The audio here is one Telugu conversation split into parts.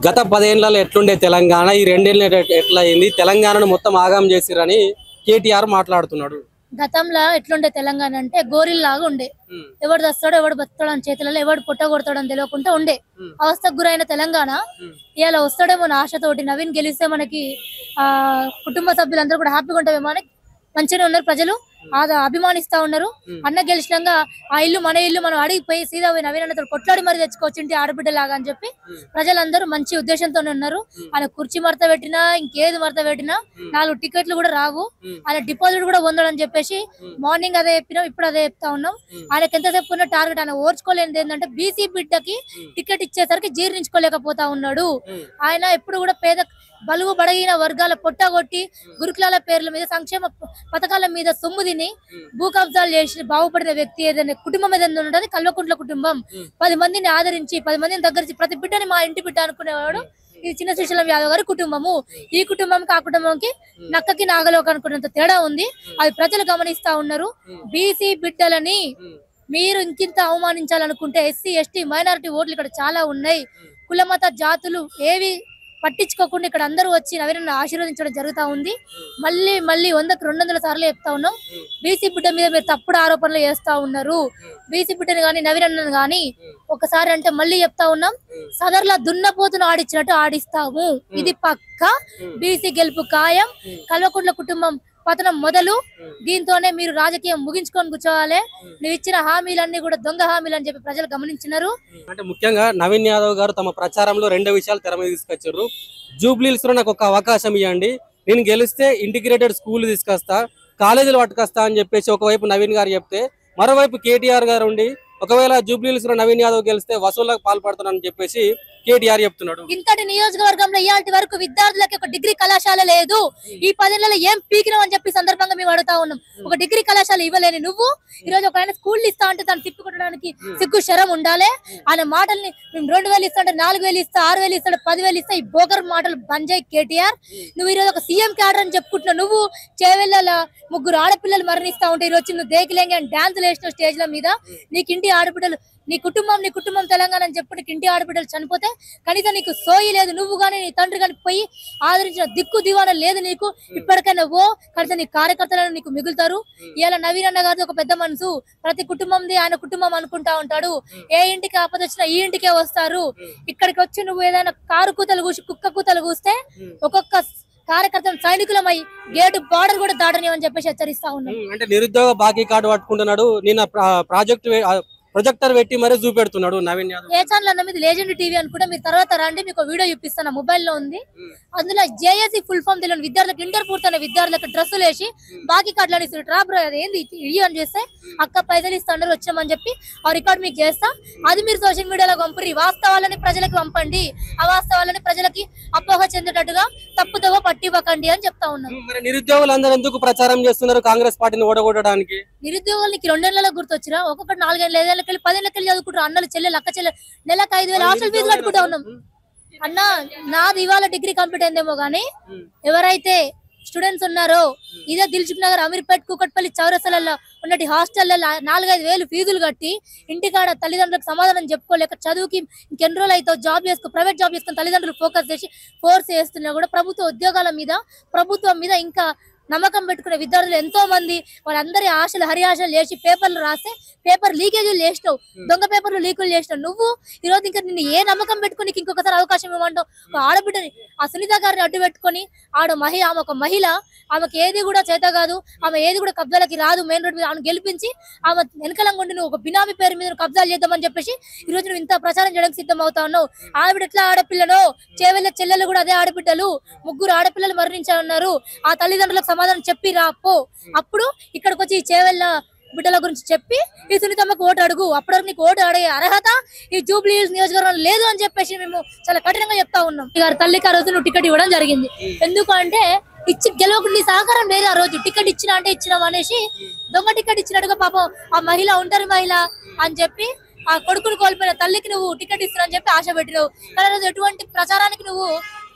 గత 10 ఏళ్లలో ఎట్లుండే తెలంగాణ ఈ 2 ఏళ్ల ఎట్లా అయింది తెలంగాణను మొత్తం ఆగం చేసిరని కేటీఆర్ మాట్లాడుతున్నాడు. గతంలో ఎట్లుండే తెలంగాణ అంటే గోరిల్లాగా ఉండే, ఎవడు దస్తాడో ఎవడు బతాడో అని చేతులలో ఎవడు పొట్ట కొడతాడని తెలియకుండా ఉండే అవస్థకు గురైన తెలంగాణ ఇలా వస్తాడేమో ఆశతోటి నవీన్ గెలిస్తే మనకి కుటుంబ సభ్యులందరూ కూడా హ్యాపీగా ఉంటామేమో అని మంచిగా ఉన్నారు. ప్రజలు అభిమానిస్తా ఉన్నారు. అన్న గెలిచినాక ఆ ఇల్లు మన ఇల్లు మనం అడిగిపోయి సీదా పోయి నవీన్ అన్నతో కొట్లాడి మరి తెచ్చుకోవచ్చు ఇంటి ఆడబిడ్డలాగా అని చెప్పి ప్రజలందరూ మంచి ఉద్దేశంతో ఉన్నారు. ఆయన కుర్చీ మడత పెట్టినా ఇంకేది మడత పెట్టినా 4 టికెట్లు కూడా రావు, ఆయన డిపాజిట్ కూడా పొందడని చెప్పేసి మార్నింగ్ అదే చెప్పినాం, ఇప్పుడు అదే చెప్తా ఉన్నాం. ఆయనకి ఎంతసేపు ఉన్న టార్గెట్ ఆయన ఓర్చుకోలేనిది ఏంటంటే బీసీ బిడ్డకి టికెట్ ఇచ్చేసరికి జీర్ణించుకోలేకపోతా ఉన్నాడు. ఆయన ఎప్పుడు కూడా పేద బలుగు బడగిన వర్గాల పొట్టగొట్టి గురుకులాల పేర్ల మీద సంక్షేమ పథకాల మీద సొమ్ము తిని భూ కబ్జాలు చేసి బాగుపడిన వ్యక్తి ఏదైనా కుటుంబం ఏదైనా ఉంటుంది కల్వకుంట్ల కుటుంబం. 10 మందిని ఆదరించి 10 మందిని దగ్గరించి ప్రతి బిడ్డని మా ఇంటి బిడ్డ అనుకునేవాడు. ఇది చిన్న శ్రీశైలం యాదవ్ గారి కుటుంబము. ఈ కుటుంబంకి ఆ కుటుంబంకి నక్కకి నాగలోకి అనుకున్నంత తేడా ఉంది. అది ప్రజలు గమనిస్తా ఉన్నారు. బీసీ బిడ్డలని మీరు ఇంకింత అవమానించాలనుకుంటే ఎస్సీ ఎస్టీ మైనారిటీ ఓట్లు ఇక్కడ చాలా ఉన్నాయి. కులమత జాతులు ఏవి పట్టించుకోకుండా ఇక్కడ అందరూ వచ్చి నవీన్ ఆశీర్వదించడం జరుగుతా ఉంది. మళ్ళీ 100కి 200 సార్లు చెప్తా ఉన్నాం, బీసీ బిడ్డ మీద మీరు తప్పుడు ఆరోపణలు చేస్తా ఉన్నారు. బీసీ బిడ్డను కానీ నవీన్ కానీ ఒకసారి అంటే మళ్ళీ చెప్తా ఉన్నాం, సదర్లా దున్నపోతును ఆడిచ్చినట్టు ఆడిస్తాము. ఇది పక్క బీసీ గెలుపు ఖాయం. కల్వకుంట్ల కుటుంబం పతనం మొదలు. దీంతోనే మీరు రాజకీయం ముగించుకొని కూర్చోవాలి. నువ్వు ఇచ్చిన హామీలన్నీ కూడా దొంగ హామీలు అని చెప్పి ప్రజలు గమనించినారు. అంటే ముఖ్యంగా నవీన్ యాదవ్ గారు తమ ప్రచారంలో 2 విషయాలు తెర మీద తీసుకొచ్చారు. జూబ్లీహిల్స్ లో నాకు ఒక అవకాశం ఇవ్వండి, నేను గెలిస్తే ఇంటిగ్రేటెడ్ స్కూల్ తీసుకొస్తా, కాలేజీలు పట్టుకొస్తా అని చెప్పేసి ఒకవైపు నవీన్ గారు చెప్తే, మరోవైపు కేటీఆర్ గారు ఉండి ఒకవేళ జూబ్లీహిల్స్ లో నవీన్ యాదవ్ గెలిస్తే వసూళ్లకు పాల్పడుతున్నానని చెప్పేసి కేటీఆర్ చెప్తున్నాడు. ఇంతటి నియోజకవర్గంలో ఇయాల్టి వరకు విద్యార్థులకి ఒక డిగ్రీ కళాశాల లేదు. ఈ 10 ఏళ్లలో ఏం పీకినావు అని చెప్పి సందర్భంగా మేము అడుగుతా ఉన్నాం. ఒక డిగ్రీ కళాశాల ఇవ్వలేని నువ్వు ఈ రోజు ఒక ఆయన స్కూల్ ఇస్తా అంటే దాన్ని తిప్పుకోవడానికి సిగ్గు శరం ఉండాలి. ఆయన మాటల్ని మేము 2000 ఇస్తా అంటే 4000 ఇస్తా, 6000 ఇస్తాడు, 10,000 ఇస్తా, ఈ బోగర్ మాటలు బంజాయి కేటీఆర్. నువ్వు ఈ రోజు ఒక సీఎం క్యాడర్ అని చెప్పుకుంటున్నావు. నువ్వు చేవెళ్ళ 3 ఆడపిల్లలు మరణిస్తా ఉంటే ఈ రోజు నువ్వు దేకిలేంగి అని డాన్సులు వేసిన స్టేజ్ల మీద నీకు ఇంటి ఆడపిల్లలు నీ కుటుంబం తెలంగాణ అని చెప్పి నీకు ఇంటి ఆడబిడ్డలు చనిపోతే కనీసం నీకు సోయి లేదు. నువ్వు కానీ నీ తండ్రి కానీ పోయి ఆదరించిన దిక్కు దివాన లేదు నీకు. ఇప్పటికైనా కనీసం నీ కార్యకర్తలను నీకు మిగులుతారు. ఇలా నవీన్ అన్న గారు ఒక పెద్ద మనసు, ప్రతి కుటుంబంది ఆయన కుటుంబం అనుకుంటా ఉంటాడు. ఏ ఇంటికి ఆపద వచ్చినా ఈ ఇంటికే వస్తారు. ఇక్కడికి వచ్చి నువ్వు ఏదైనా కారు కూతలు కూసి కుక్క కూతలు కూస్తే ఒక్కొక్క కార్యకర్తలు సైనికులమై గేటు బార్డర్ కూడా దాటని అని చెప్పేసి హెచ్చరిస్తా ఉన్నాం. అంటే నిరుద్యోగ బాకీ కార్డు పట్టుకుంటున్నాడు. నిన్న ప్రొజెక్టర్ పెట్టి మరీ చూపెడుతున్నాడు నవీన్ యాదవ్. ఏ ఛానల్ అన్న మీద లెజెండ్ టీవీ అనుకుంటే మీరు తర్వాత రండి, మీకు వీడియో చూపిస్తాను, మొబైల్లో ఉంది. అందులో జేఏసీ ఫుల్ ఫామ్ తెలియని విద్యార్థులకు ఇంటర్ పూర్తయిన విద్యార్థులకు డ్రెస్సులు వేసి బాకీ కార్డులు ఇస్తారు. ట్రాబ్రో ఏంది ఇవి అని చేస్తే అక్క పైసలు ఇస్తాండ్రు వచ్చామని చెప్పి ఆ రికార్డు మీకు చేస్తా. అది మీరు సోషల్ మీడియాలో పంపండి. వాస్తవాలని ప్రజలకు పంపండి, అవాస్తవాలని ప్రజలకి అపోహ చెందేటట్టుగా తప్పుదోవ పట్టివ్వకండి అని చెప్తా ఉన్నాం. మరి నిరుద్యోగులు అందరూ ఎందుకు ప్రచారం చేస్తున్నారు కాంగ్రెస్ పార్టీని ఓడగొట్టడానికి? నిరుద్యోగులకి 2 ఏళ్లలో గుర్తొచ్చిరా? ఒక్కొక్కటి 4 ఏళ్ళు 5 ఏళ్ళకి 10 ఏళ్ళకి చదువుకుంటారు. అన్నలు చెల్లెలు అక్క చెల్లెలు నెలకు 5,000 హాస్టల్ ఫీజు కట్టుకుంటా ఉన్నాం. అన్న నాది ఇవాళ డిగ్రీ కంప్లీట్ అయిందేమో గానీ ఎవరైతే స్టూడెంట్స్ ఉన్నారో ఇదే దిల్సుఖ్ నగర్, అమీర్పేట్, కూకట్పల్లి చౌరస్తలలో ఉన్నటి హాస్టల్లో 4-5 వేలు ఫీజులు కట్టి ఇంటికాడ తల్లిదండ్రులకు సమాధానం చెప్పుకోలేక చదువుకి ఇంకెన్ని రోజులు అయితే జాబ్ చేసుకో ప్రైవేట్ జాబ్ చేసుకుని తల్లిదండ్రులు ఫోకస్ చేసి ఫోర్స్ చేస్తున్నా కూడా ప్రభుత్వ ఉద్యోగాల మీద ప్రభుత్వం మీద ఇంకా నమ్మకం పెట్టుకునే విద్యార్థులు ఎంతో మంది వాళ్ళందరి ఆశలు హరియాశలు చేసి పేపర్లు రాస్తే పేపర్ లీకేజీలు చేసినావు, దొంగ పేపర్లు లీకులు చేసినావు. నువ్వు ఈ రోజు ఇంకా నిన్ను ఏ నమ్మకం పెట్టుకుని ఇంకొకసారి అవకాశం ఇవ్వమంటావు? ఒక ఆడబిడ్డని ఆ సునీత గారిని అడ్డు పెట్టుకుని ఆమె ఒక మహిళ, ఆమెకి ఏది కూడా చేత కాదు, ఆమె ఏది కూడా కబ్జాలకి రాదు. మెయిన్ రోడ్ మీద ఆమెను గెలిపించి ఆమె వెనకలంగా ఉండి నువ్వు ఒక బినామీ పేరు మీద కబ్జాలు చేద్దామని చెప్పేసి ఈ రోజు నువ్వు ఇంత ప్రచారం చేయడానికి సిద్ధం అవుతా ఉన్నావు. ఆడబిడ్డ ఎట్లా ఆడపిల్లను చేవెళ్ళ చెల్లెలు కూడా అదే ఆడబిడ్డలు, 3 ఆడపిల్లలు మరణించారు ఉన్నారు. ఆ తల్లిదండ్రులకు సమాధానం చెప్పి రాపో. అప్పుడు ఇక్కడికి వచ్చి ఈ చేవెళ్ళ బిడ్డల గురించి చెప్పి ఈ సునీతమ్మకు ఓటు అడుగు. అప్పటివరకు నీకు ఓటు అడిగే అర్హత ఈ జూబ్లీహిల్స్ నియోజకవర్గంలో లేదు అని చెప్పేసి మేము చాలా కఠినంగా చెప్తా ఉన్నాం. తల్లికి ఆ రోజు నువ్వు టికెట్ ఇవ్వడం జరిగింది. ఎందుకంటే ఇచ్చి గెలవకుండా సహకారం లేదు. ఆ రోజు టికెట్ ఇచ్చినా అంటే ఇచ్చినావు అనేసి దొంగ టికెట్ ఇచ్చినట్టుగా పాపం ఆ మహిళ ఒంటరి మహిళ అని చెప్పి ఆ కొడుకును కోల్పోయిన తల్లికి నువ్వు టికెట్ ఇస్తున్నా అని చెప్పి ఆశ పెట్టినావు. కానీ ఎటువంటి ప్రచారానికి నువ్వు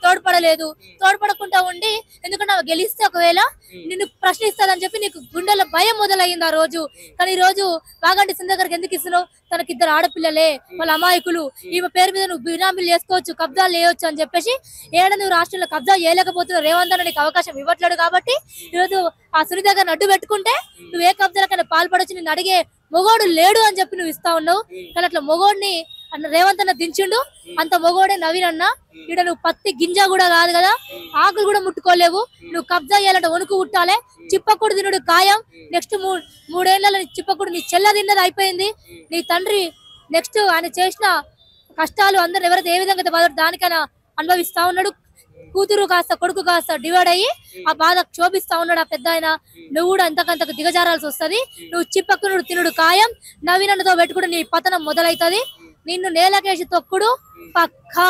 తోడ్పడలేదు, తోడ్పడకుండా ఉండి ఎందుకంటే ఆమె గెలిస్తే ఒకవేళ నిన్ను ప్రశ్నిస్తాదని చెప్పి నీకు గుండెల్లో భయం మొదలయ్యింది ఆ రోజు. కానీ ఈ రోజు వాగంటి సింధు గారికి ఎందుకు ఇస్తున్నావు? తనకి 2 ఆడపిల్లలే, వాళ్ళ అమాయకులు, ఈమె పేరు మీద నువ్వు బినామీలు చేసుకోవచ్చు, కబ్జాలు చేయొచ్చు అని చెప్పేసి నువ్వు రాష్ట్రంలో కబ్జా చేయలేకపోతున్నావు. రేవంత్ అన్న నీకు అవకాశం ఇవ్వట్లేడు కాబట్టి ఈరోజు ఆ సునీత గారిని అడ్డు పెట్టుకుంటే నువ్వు ఏ కబ్జాలకైనా పాల్పడొచ్చు, నిన్ను అడిగే మొగోడు లేడు అని చెప్పి నువ్వు ఇస్తా ఉన్నావు. కానీ అట్లా మొగోడిని రేవంత్ అన్న దించిండు. అంత మొగోడే నవీన్ అన్న. ఇక్కడ నువ్వు పత్తి గింజ కూడా కాదు కదా, ఆకులు కూడా ముట్టుకోలేవు. నువ్వు కబ్జా చేయాలంటే వణుకు పుట్టాలే. చిప్పకుడు తినుడు ఖాయం. నెక్స్ట్ 3 ఏళ్లలో చిప్పకుడు నీ చెల్ల తిన్నది అయిపోయింది. నీ తండ్రి నెక్స్ట్ ఆయన చేసిన కష్టాలు అందరు ఎవరైతే ఏ విధంగా బాధ దానికైనా అనుభవిస్తా ఉన్నాడు. కూతురు కాస్త కొడుకు కాస్త డివైడ్ అయ్యి ఆ బాధ క్షోభిస్తా ఉన్నాడు ఆ పెద్ద ఆయన. నువ్వు కూడా అంతకంతకు దిగజారాల్సి వస్తుంది. నువ్వు చిప్పకునుడు తినుడు ఖాయం. నవీనతో పెట్టుకుని నీ పతనం మొదలైతుంది. నిన్ను నేలకేసి తొక్కుడు పక్కా.